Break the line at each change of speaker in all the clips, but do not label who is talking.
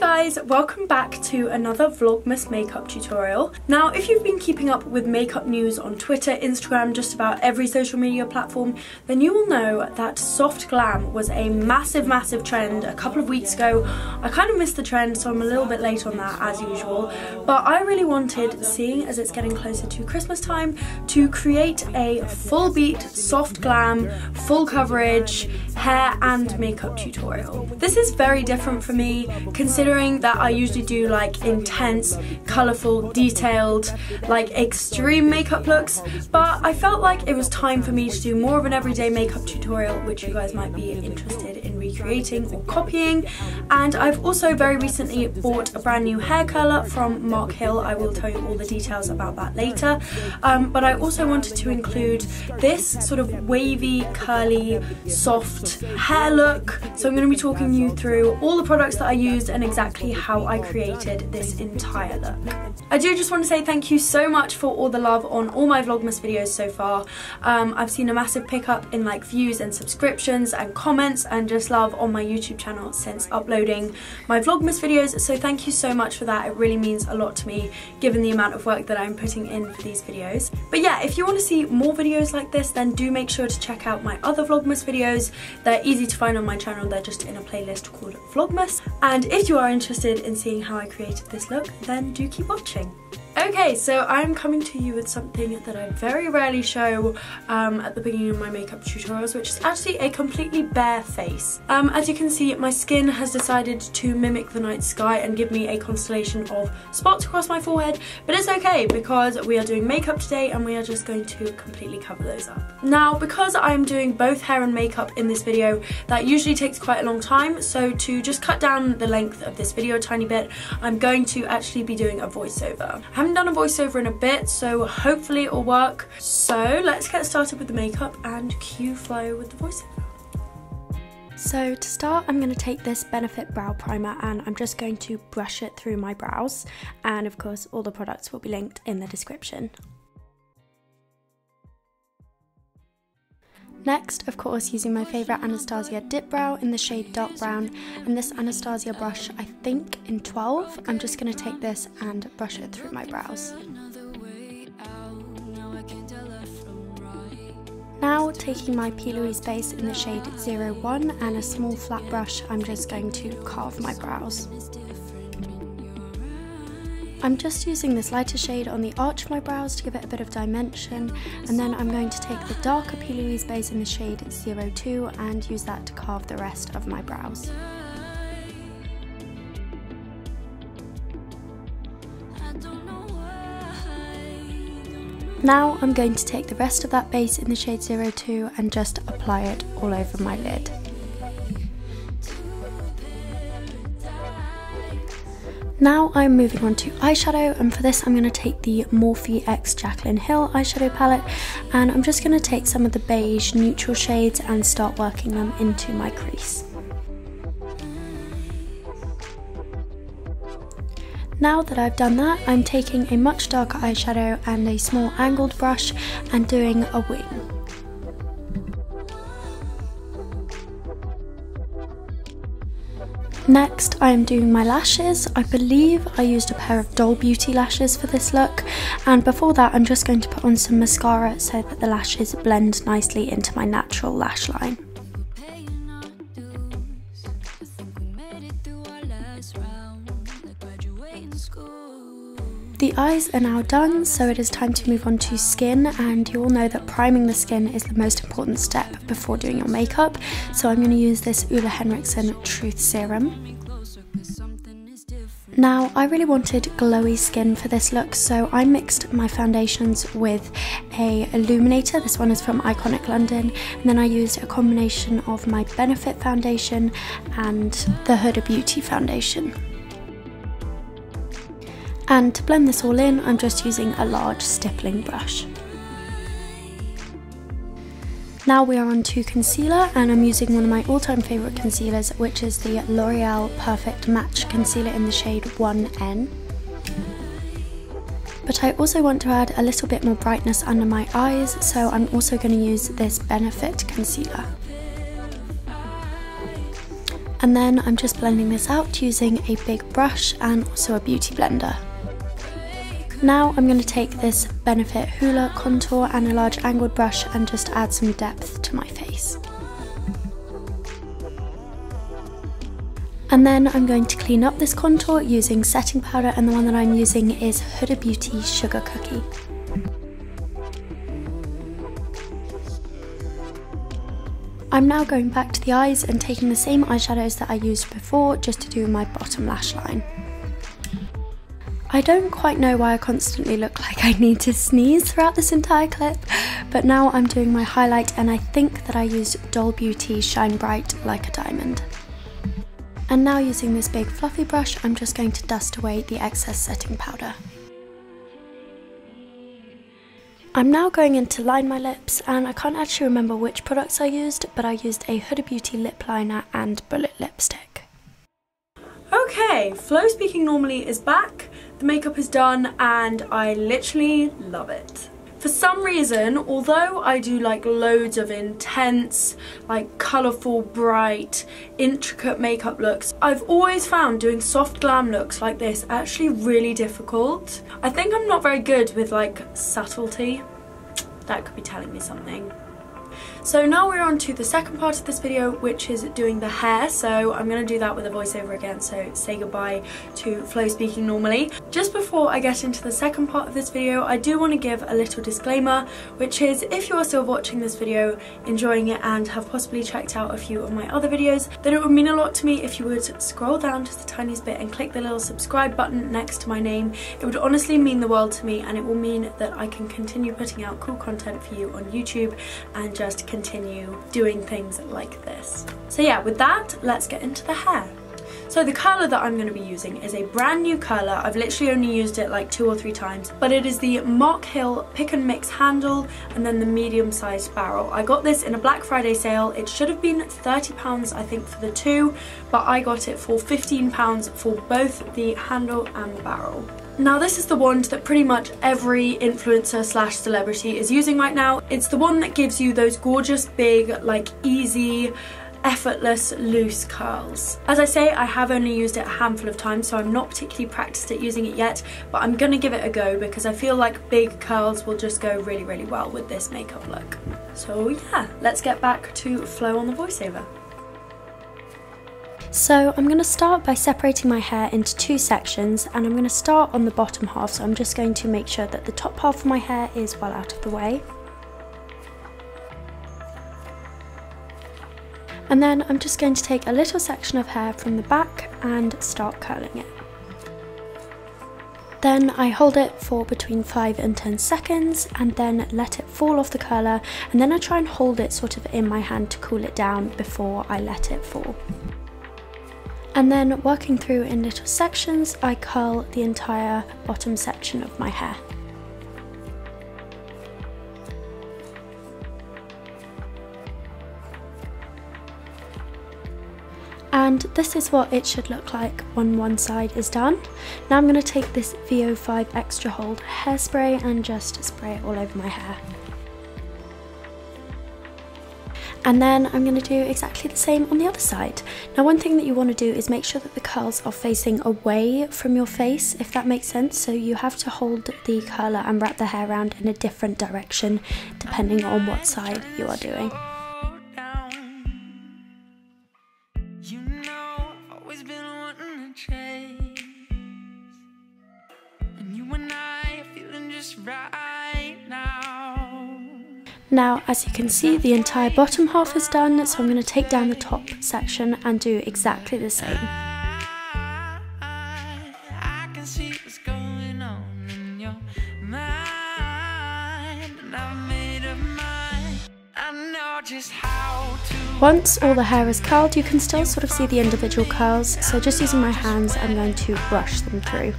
guys, welcome back to another Vlogmas makeup tutorial. Now, if you've been keeping up with makeup news on Twitter, Instagram, just about every social media platform, then you will know that soft glam was a massive trend a couple of weeks ago. I kind of missed the trend, so I'm a little bit late on that as usual, but I really wanted, seeing as it's getting closer to Christmas time, to create a full beat soft glam, full coverage, hair and makeup tutorial. This is very different for me, considering that I usually do like intense, colourful, detailed, like extreme makeup looks, but I felt like it was time for me to do more of an everyday makeup tutorial which you guys might be interested in recreating or copying. And I've also very recently bought a brand new hair curler from Mark Hill. I will tell you all the details about that later, but I also wanted to include this sort of wavy, curly, soft hair look. So I'm going to be talking you through all the products that I used and exactly how I created this entire look. I do just want to say thank you so much for all the love on all my Vlogmas videos so far. I've seen a massive pickup in like views and subscriptions and comments and just love on my YouTube channel since uploading my Vlogmas videos, so thank you so much for that. It really means a lot to me given the amount of work that I'm putting in for these videos. But yeah, if you want to see more videos like this, then do make sure to check out my other Vlogmas videos. They're easy to find on my channel, they're just in a playlist called Vlogmas. And if you are interested in seeing how I created this look, then do keep watching. Okay, so I'm coming to you with something that I very rarely show at the beginning of my makeup tutorials, which is actually a completely bare face. As you can see, my skin has decided to mimic the night sky and give me a constellation of spots across my forehead, but it's okay because we are doing makeup today and we are just going to completely cover those up. Now, because I'm doing both hair and makeup in this video, that usually takes quite a long time, so to just cut down the length of this video a tiny bit, I'm going to actually be doing a voiceover. I haven't done a voiceover in a bit, so hopefully it'll work. So let's get started with the makeup and cue Flo with the voiceover. So to start, I'm going to take this Benefit brow primer and I'm just going to brush it through my brows, and of course all the products will be linked in the description. Next, of course, using my favourite Anastasia dip brow in the shade dark brown, and this Anastasia brush, I think in 12, I'm just going to take this and brush it through my brows. Now, taking my P. Louise base in the shade 01 and a small flat brush, I'm just going to carve my brows. I'm just using this lighter shade on the arch of my brows to give it a bit of dimension, and then I'm going to take the darker P. Louise base in the shade 02 and use that to carve the rest of my brows. Now I'm going to take the rest of that base in the shade 02 and just apply it all over my lid. Now I'm moving on to eyeshadow, and for this I'm going to take the Morphe X Jaclyn Hill eyeshadow palette, and I'm just going to take some of the beige neutral shades and start working them into my crease. Now that I've done that, I'm taking a much darker eyeshadow and a small angled brush and doing a wing. Next, I am doing my lashes. I believe I used a pair of Doll Beauty lashes for this look, and before that I'm just going to put on some mascara so that the lashes blend nicely into my natural lash line. The eyes are now done, so it is time to move on to skin, and you all know that priming the skin is the most important step before doing your makeup, so I'm going to use this Ole Henriksen Truth Serum. Now, I really wanted glowy skin for this look, so I mixed my foundations with a illuminator. This one is from Iconic London, and then I used a combination of my Benefit foundation and the Huda Beauty foundation. And to blend this all in, I'm just using a large stippling brush. Now we are on to concealer, and I'm using one of my all-time favourite concealers, which is the L'Oreal Perfect Match Concealer in the shade 1N. But I also want to add a little bit more brightness under my eyes, so I'm also going to use this Benefit concealer. And then I'm just blending this out using a big brush and also a beauty blender. Now I'm going to take this Benefit Hoola contour and a large angled brush and just add some depth to my face. And then I'm going to clean up this contour using setting powder, and the one that I'm using is Huda Beauty Sugar Cookie. I'm now going back to the eyes and taking the same eyeshadows that I used before just to do my bottom lash line. I don't quite know why I constantly look like I need to sneeze throughout this entire clip, but now I'm doing my highlight, and I think that I used Doll Beauty Shine Bright Like a Diamond. And now using this big fluffy brush, I'm just going to dust away the excess setting powder. I'm now going in to line my lips, and I can't actually remember which products I used, but I used a Huda Beauty lip liner and bullet lipstick. Okay, Flo Speaking Normally is back, the makeup is done, and I literally love it. For some reason, although I do like loads of intense, like colourful, bright, intricate makeup looks, I've always found doing soft glam looks like this actually really difficult. I think I'm not very good with like subtlety. That could be telling me something. So now we're on to the second part of this video, which is doing the hair. So I'm going to do that with a voiceover again, so say goodbye to Flo Speaking Normally. Just before I get into the second part of this video, I do want to give a little disclaimer, which is if you are still watching this video, enjoying it, and have possibly checked out a few of my other videos, then it would mean a lot to me if you would scroll down just the tiniest bit and click the little subscribe button next to my name. It would honestly mean the world to me, and it will mean that I can continue putting out cool content for you on YouTube and just continue doing things like this. So yeah, with that, let's get into the hair. So the curler that I'm going to be using is a brand new curler. I've literally only used it like 2 or 3 times, but it is the Mark Hill Pick and Mix handle and then the medium sized barrel. I got this in a Black Friday sale. It should have been £30 I think for the 2, but I got it for £15 for both the handle and the barrel. Now this is the wand that pretty much every influencer slash celebrity is using right now. It's the one that gives you those gorgeous big, like easy, effortless, loose curls. As I say, I have only used it a handful of times, so I'm not particularly practiced at using it yet, but I'm gonna give it a go because I feel like big curls will just go really, really well with this makeup look. So yeah, let's get back to Flo on the voiceover. So I'm going to start by separating my hair into 2 sections, and I'm going to start on the bottom half, so I'm just going to make sure that the top half of my hair is well out of the way. And then I'm just going to take a little section of hair from the back and start curling it. Then I hold it for between 5 and 10 seconds and then let it fall off the curler, and then I try and hold it sort of in my hand to cool it down before I let it fall. And then working through in little sections, I curl the entire bottom section of my hair. And this is what it should look like when one side is done. Now I'm going to take this VO5 Extra Hold hairspray and just spray it all over my hair. And then I'm going to do exactly the same on the other side. Now one thing that you want to do is make sure that the curls are facing away from your face, if that makes sense. So you have to hold the curler and wrap the hair around in a different direction depending on what side you are doing. Now, as you can see, the entire bottom half is done, so I'm going to take down the top section and do exactly the same. Once all the hair is curled, you can still sort of see the individual curls, so just using my hands, I'm going to brush them through.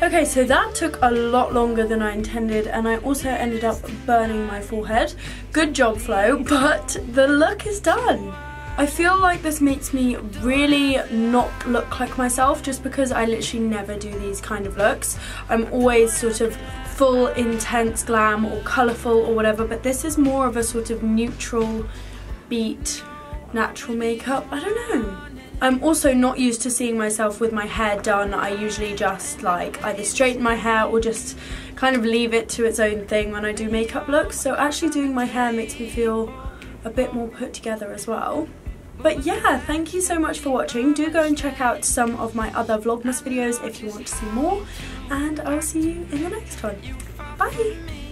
Okay, so that took a lot longer than I intended, and I also ended up burning my forehead. Good job, Flo, but the look is done. I feel like this makes me really not look like myself just because I literally never do these kind of looks. I'm always sort of full, intense glam or colourful or whatever, but this is more of a sort of neutral beat natural makeup. I don't know. I'm also not used to seeing myself with my hair done. I usually just like either straighten my hair or just kind of leave it to its own thing when I do makeup looks. So actually doing my hair makes me feel a bit more put together as well. But yeah, thank you so much for watching. Do go and check out some of my other Vlogmas videos if you want to see more. And I will see you in the next one. Bye!